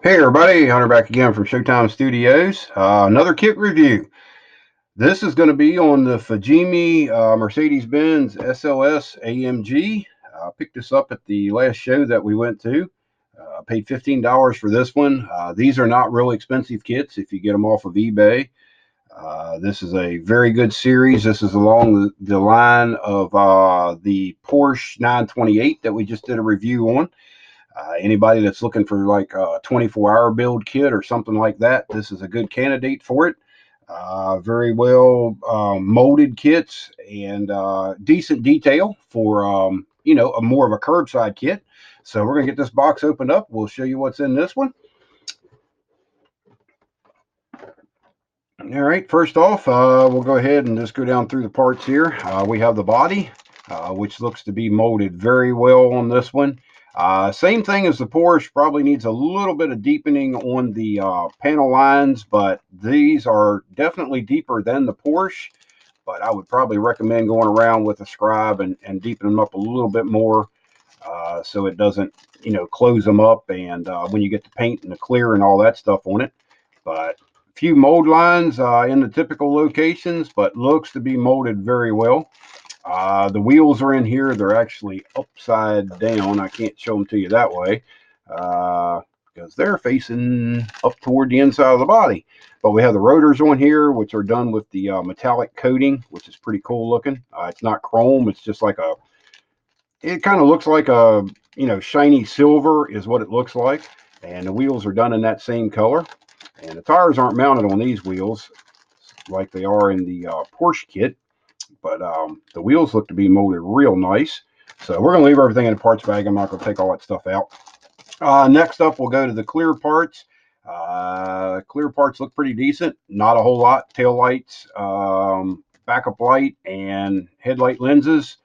Hey everybody, Hunter back again from Showtime Studios. Another kit review. This is going to be on the Fujimi Mercedes-Benz SLS AMG. I picked this up at the last show that we went to. Paid $15 for this one. These are not really expensive kits if you get them off of eBay. This is a very good series. This is along the line of the Porsche 928 that we just did a review on. Anybody that's looking for like a 24-hour build kit or something like that, this is a good candidate for it. Very well molded kits and decent detail for a more of a curbside kit. So we're gonna get this box opened up. We'll show you what's in this one. All right, first off, we'll go ahead and just go down through the parts here. We have the body, which looks to be molded very well on this one. Same thing as the Porsche, probably needs a little bit of deepening on the panel lines, but these are definitely deeper than the Porsche. But I would probably recommend going around with a scribe and deepen them up a little bit more so it doesn't, close them up. And when you get the paint and the clear and all that stuff on it. But few mold lines in the typical locations, but looks to be molded very well. The wheels are in here. They're actually upside down. I can't show them to you that way because they're facing up toward the inside of the body. But we have the rotors on here, which are done with the metallic coating, which is pretty cool looking. It's not chrome. It's just like it kind of looks like a, shiny silver is what it looks like. And the wheels are done in that same color. And the tires aren't mounted on these wheels like they are in the Porsche kit, but the wheels look to be molded real nice. So we're going to leave everything in the parts bag. I'm not going to take all that stuff out. Next up, we'll go to the clear parts. Clear parts look pretty decent. Not a whole lot. Tail lights, backup light, and headlight lenses.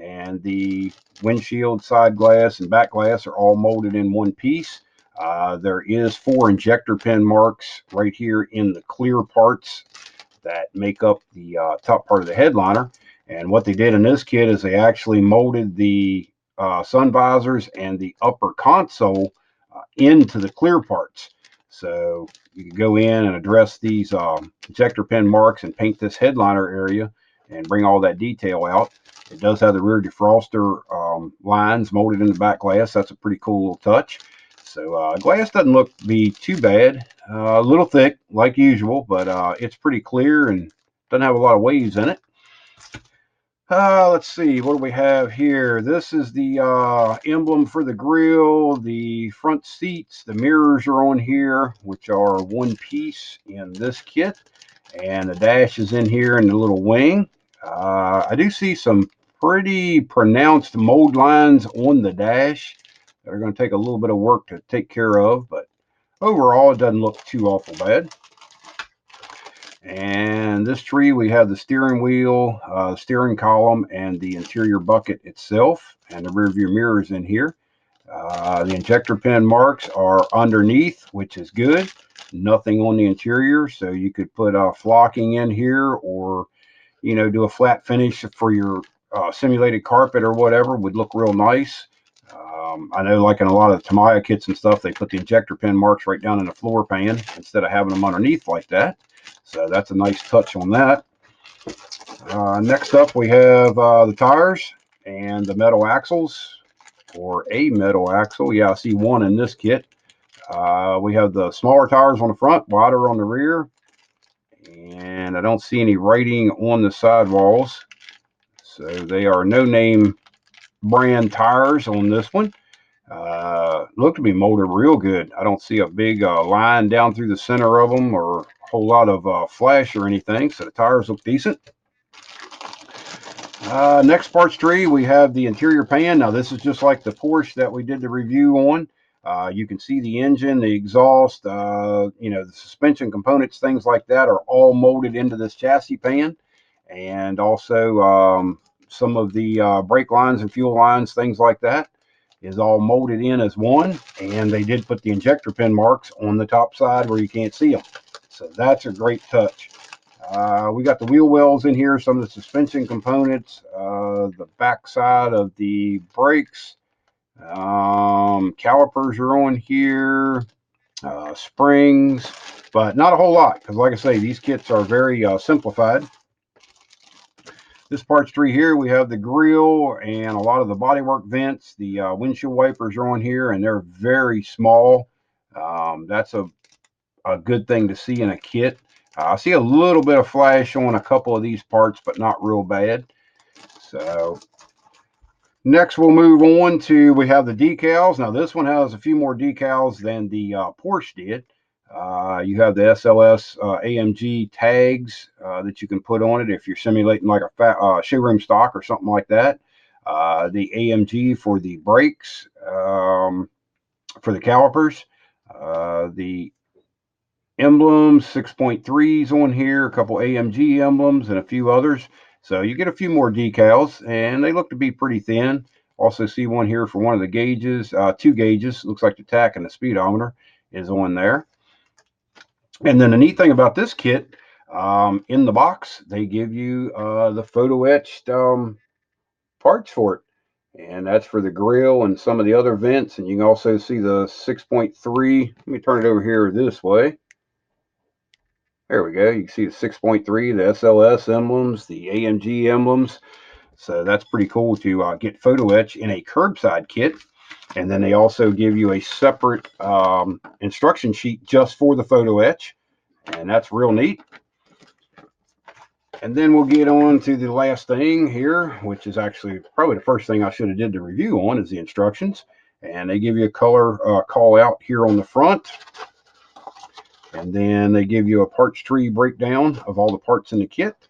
And the windshield, side glass, and back glass are all molded in one piece. There is 4 injector pin marks right here in the clear parts that make up the top part of the headliner. And what they did in this kit is they actually molded the sun visors and the upper console into the clear parts. So you can go in and address these injector pin marks and paint this headliner area and bring all that detail out. It does have the rear defroster lines molded in the back glass. That's a pretty cool little touch. So glass doesn't look to be too bad. A little thick, like usual, but it's pretty clear and doesn't have a lot of waves in it. Let's see, what do we have here? This is the emblem for the grill, the front seats, the mirrors are on here, which are one piece in this kit, and the dash is in here in the little wing. I do see some pretty pronounced mold lines on the dash that are going to take a little bit of work to take care of, but overall it doesn't look too awful bad. And this tree, we have the steering wheel, steering column, and the interior bucket itself, and the rear view mirrors in here. The injector pin marks are underneath, which is good. Nothing on the interior, so you could put flocking in here or, do a flat finish for your simulated carpet or whatever. Would look real nice. I know like in a lot of Tamiya kits and stuff, they put the injector pin marks right down in the floor pan instead of having them underneath like that. So that's a nice touch on that. Next up, we have the tires and the metal axles, or a metal axle. Yeah, I see one in this kit. We have the smaller tires on the front, wider on the rear, and I don't see any writing on the sidewalls. So they are no-name brand tires on this one. Look to be molded real good. I don't see a big line down through the center of them or a whole lot of flash or anything, so the tires look decent. Next parts tree, we have the interior pan. Now this is just like the Porsche that we did the review on. You can see the engine, the exhaust, the suspension components, things like that are all molded into this chassis pan. And also some of the brake lines and fuel lines, things like that, is all molded in as one. And they did put the injector pin marks on the top side where you can't see them. So that's a great touch. We got the wheel wells in here, some of the suspension components, the back side of the brakes, calipers are on here, springs, but not a whole lot because, like I say, these kits are very simplified. This parts tree here, we have the grill and a lot of the bodywork vents. The windshield wipers are on here, and they're very small. That's a good thing to see in a kit. I see a little bit of flash on a couple of these parts, but not real bad. So next we'll move on to, we have the decals. Now this one has a few more decals than the Porsche did. You have the SLS AMG tags that you can put on it if you're simulating like a showroom stock or something like that. The AMG for the brakes, for the calipers. The emblems, 6.3s on here, a couple AMG emblems, and a few others. So you get a few more decals, and they look to be pretty thin. Also see one here for one of the gauges, 2 gauges. Looks like the tach and the speedometer is on there. And then the neat thing about this kit, in the box, they give you the photo etched parts for it. And that's for the grill and some of the other vents. And you can also see the 6.3. Let me turn it over here this way. There we go. You can see the 6.3, the SLS emblems, the AMG emblems. So that's pretty cool to get photo etch in a curbside kit. And then they also give you a separate instruction sheet just for the photo etch. And that's real neat. And then we'll get on to the last thing here, which is actually probably the first thing I should have did the review on, is the instructions. And they give you a color call out here on the front. And then they give you a parts tree breakdown of all the parts in the kit.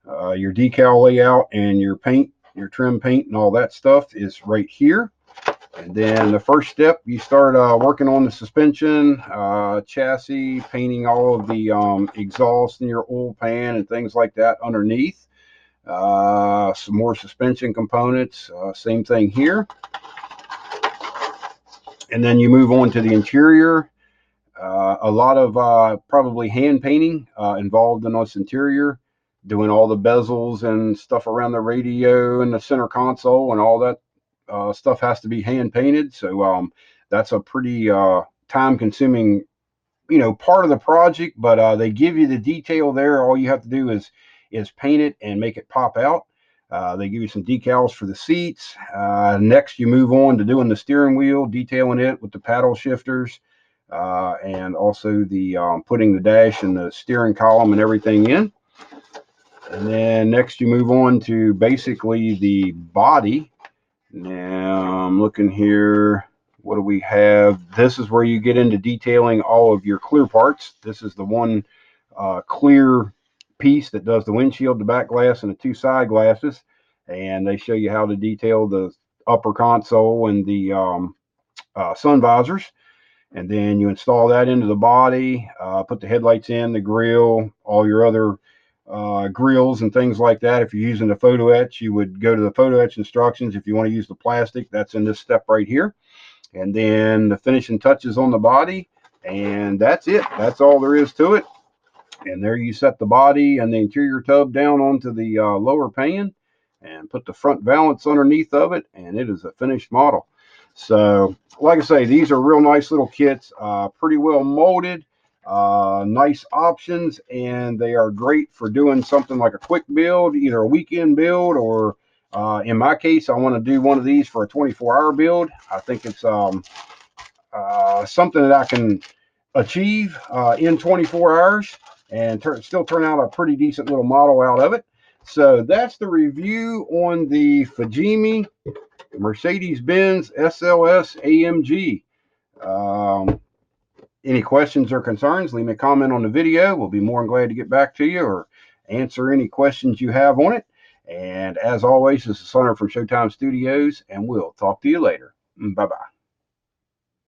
Your decal layout and your paint, your trim paint and all that stuff is right here. And then the first step, you start working on the suspension, chassis, painting all of the exhaust in your oil pan and things like that underneath. Some more suspension components, same thing here. And then you move on to the interior. A lot of probably hand painting involved in this interior, doing all the bezels and stuff around the radio and the center console, and all that stuff has to be hand painted. So that's a pretty time consuming, part of the project, but they give you the detail there. All you have to do is paint it and make it pop out. They give you some decals for the seats. Next, you move on to doing the steering wheel, detailing it with the paddle shifters, and also the putting the dash and the steering column and everything in. And then next you move on to basically the body. Now I'm looking here. What do we have? This is where you get into detailing all of your clear parts. This is the one clear piece that does the windshield, the back glass, and the 2 side glasses. And they show you how to detail the upper console and the sun visors. And then you install that into the body, put the headlights in, the grill, all your other grills and things like that. If you're using the photo etch, you would go to the photo etch instructions. If you want to use the plastic, that's in this step right here. And then the finishing touches on the body, and that's it. That's all there is to it. And there you set the body and the interior tub down onto the lower pan and put the front valance underneath of it, and it is a finished model. So like I say, these are real nice little kits, pretty well molded, nice options, and they are great for doing something like a quick build, either a weekend build, or in my case, I want to do one of these for a 24-hour build. I think it's something that I can achieve in 24 hours and still turn out a pretty decent little model out of it. So that's the review on the Fujimi Mercedes-Benz SLS AMG. Any questions or concerns, leave me a comment on the video. We'll be more than glad to get back to you or answer any questions you have on it. And as always, this is Hunter from Showtime Studios, and we'll talk to you later. Bye-bye.